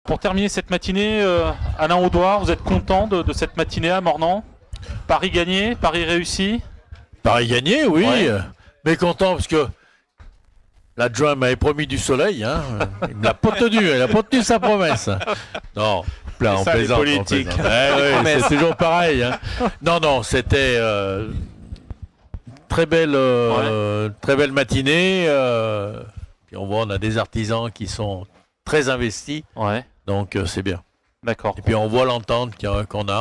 Pour terminer cette matinée, Alain Audoir, vous êtes content de cette matinée à Mornan? Paris gagné, Paris réussi? Paris gagné, oui. Ouais. Mais content parce que l'adjoint m'avait promis du soleil. Hein. Il ne l'a pas tenu, il n'a pas tenu sa promesse. Non, on ça, les plaisante. politiques. C'est toujours pareil. Hein. Non, c'était très belle matinée. Puis on voit, on a des artisans qui sont très investis. Ouais. Donc c'est bien. D'accord. Et puis on voit l'entente qu'on a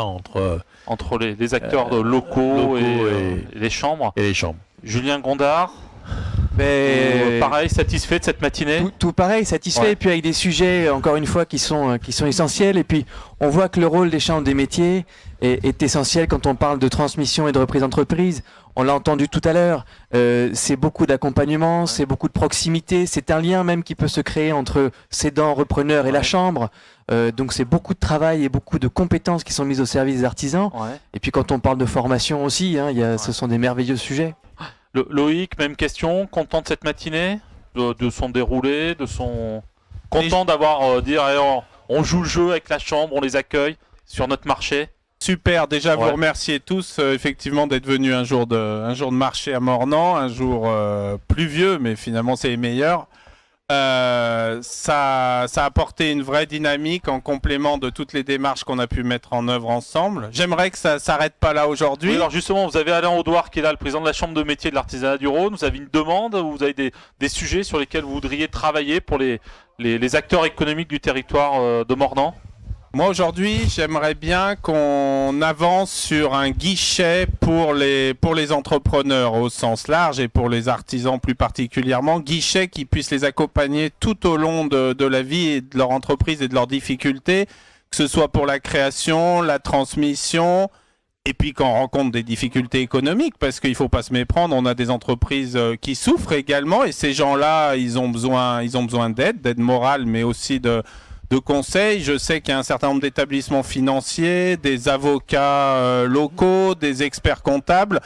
entre les acteurs locaux et les chambres. Et les chambres. Julien Gondard, pareil, satisfait de cette matinée? Tout pareil, satisfait, Ouais. et puis avec des sujets, encore une fois, qui sont essentiels. Et puis, on voit que le rôle des chambres des métiers est essentiel quand on parle de transmission et de reprise d'entreprise. On l'a entendu tout à l'heure, c'est beaucoup d'accompagnement, c'est beaucoup de proximité, c'est un lien même qui peut se créer entre cédant, repreneur et la chambre. Donc c'est beaucoup de travail et beaucoup de compétences qui sont mises au service des artisans. Ouais. Et puis quand on parle de formation aussi, ce sont des merveilleux sujets. Loïc, même question, content de cette matinée, de son déroulé, content d'avoir dit on joue le jeu avec la chambre, on les accueille sur notre marché. Super, déjà Ouais. vous remercier tous effectivement d'être venus un jour de marché à Mornan, un jour pluvieux, mais finalement c'est les meilleurs. Ça a apporté une vraie dynamique en complément de toutes les démarches qu'on a pu mettre en œuvre ensemble. J'aimerais que ça s'arrête pas là aujourd'hui. Oui, alors justement, vous avez Alain Audoir qui est là, le président de la Chambre de métier de l'artisanat du Rhône. Vous avez une demande, vous avez des sujets sur lesquels vous voudriez travailler pour les acteurs économiques du territoire de Mornan? Moi aujourd'hui, j'aimerais bien qu'on avance sur un guichet pour les entrepreneurs au sens large et pour les artisans plus particulièrement, guichet qui puisse les accompagner tout au long de la vie et de leur entreprise et de leurs difficultés, que ce soit pour la création, la transmission, et puis quand on rencontre des difficultés économiques, parce qu'il ne faut pas se méprendre, on a des entreprises qui souffrent également, et ces gens-là, ils ont besoin d'aide morale, mais aussi de conseils. Je sais qu'il y a un certain nombre d'établissements financiers, des avocats locaux, des experts comptables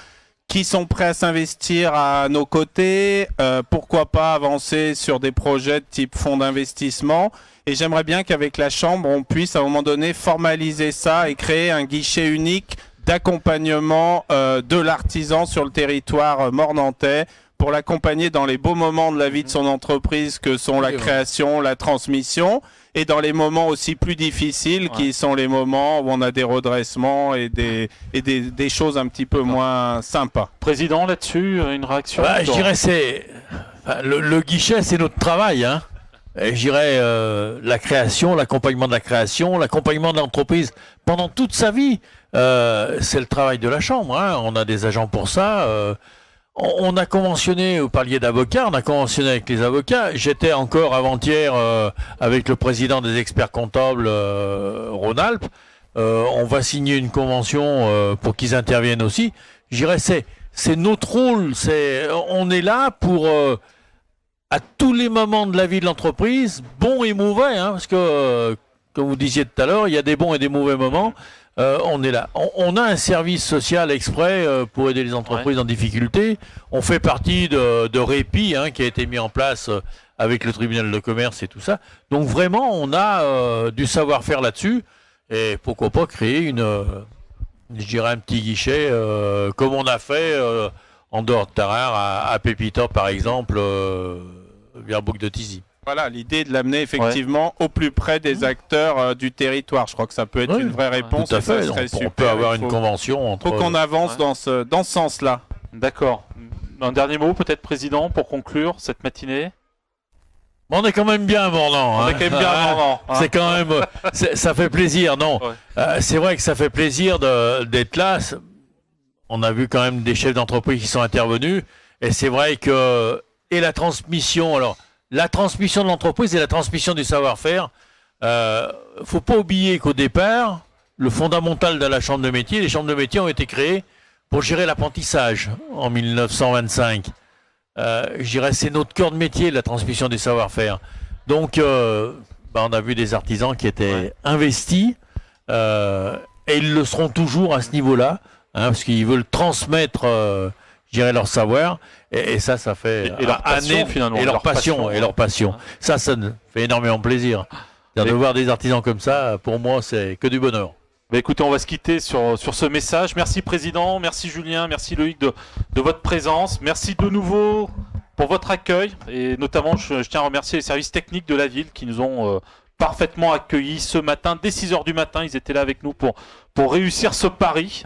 qui sont prêts à s'investir à nos côtés. Pourquoi pas avancer sur des projets de type fonds d'investissement. Et j'aimerais bien qu'avec la Chambre, on puisse à un moment donné formaliser ça et créer un guichet unique d'accompagnement de l'artisan sur le territoire mornantais pour l'accompagner dans les beaux moments de la vie de son entreprise que sont la création, la transmission, et dans les moments aussi plus difficiles qui sont les moments où on a des redressements et des choses un petit peu moins sympas. Président, là-dessus, une réaction? Je dirais le guichet, c'est notre travail. Hein. Et je dirais la création, l'accompagnement de la création, l'accompagnement de l'entreprise pendant toute sa vie. C'est le travail de la Chambre. Hein. On a des agents pour ça. On a conventionné, vous parliez d'avocats, on a conventionné avec les avocats. J'étais encore avant-hier avec le président des experts comptables Rhône-Alpes. On va signer une convention pour qu'ils interviennent aussi. Je dirais c'est notre rôle. On est là pour à tous les moments de la vie de l'entreprise, bons et mauvais, hein, parce que comme vous disiez tout à l'heure, il y a des bons et des mauvais moments. On est là. On a un service social exprès pour aider les entreprises en difficulté. On fait partie de Répi, hein, qui a été mis en place avec le tribunal de commerce et tout ça. Donc vraiment, on a du savoir-faire là-dessus. Et pourquoi pas créer je dirais un petit guichet comme on a fait en dehors de Tarare à Pépita, par exemple, vers Bouc de Tizy. Voilà, l'idée de l'amener effectivement au plus près des acteurs du territoire. Je crois que ça peut être une vraie réponse. Tout à fait. Ça serait super. On peut avoir une convention entre... Il faut qu'on avance dans ce sens-là. D'accord. Un dernier mot, peut-être, Président, pour conclure cette matinée? On est quand même bien à Mornan. On est quand même bien à Mornan. C'est quand même... ça fait plaisir, non. C'est vrai que ça fait plaisir d'être là. On a vu quand même des chefs d'entreprise qui sont intervenus. Et c'est vrai que... Et la transmission... Alors, la transmission de l'entreprise et la transmission du savoir-faire, faut pas oublier qu'au départ, le fondamental de la chambre de métier, les chambres de métier ont été créées pour gérer l'apprentissage en 1925. Je dirais c'est notre cœur de métier, la transmission des savoir-faire. Donc, on a vu des artisans qui étaient investis et ils le seront toujours à ce niveau-là, hein, parce qu'ils veulent transmettre je dirais leur savoir, et ça fait et leur passion, finalement. et leur passion. Ça nous fait énormément plaisir. De voir des artisans comme ça, pour moi, c'est que du bonheur. Bah écoutez, on va se quitter sur ce message. Merci Président, merci Julien, merci Loïc de votre présence. Merci de nouveau pour votre accueil. Et notamment, je tiens à remercier les services techniques de la ville qui nous ont parfaitement accueillis ce matin. Dès 6h du matin, ils étaient là avec nous pour réussir ce pari,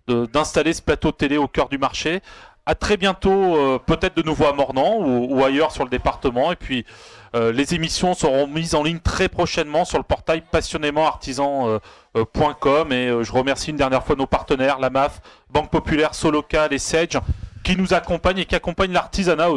d'installer ce plateau télé au cœur du marché. À très bientôt, peut-être de nouveau à Mornan ou ailleurs sur le département. Et puis, les émissions seront mises en ligne très prochainement sur le portail passionnémentartisan.com. Et je remercie une dernière fois nos partenaires, la MAF, Banque Populaire, Solocal et Sage, qui nous accompagnent et qui accompagnent l'artisanat aussi.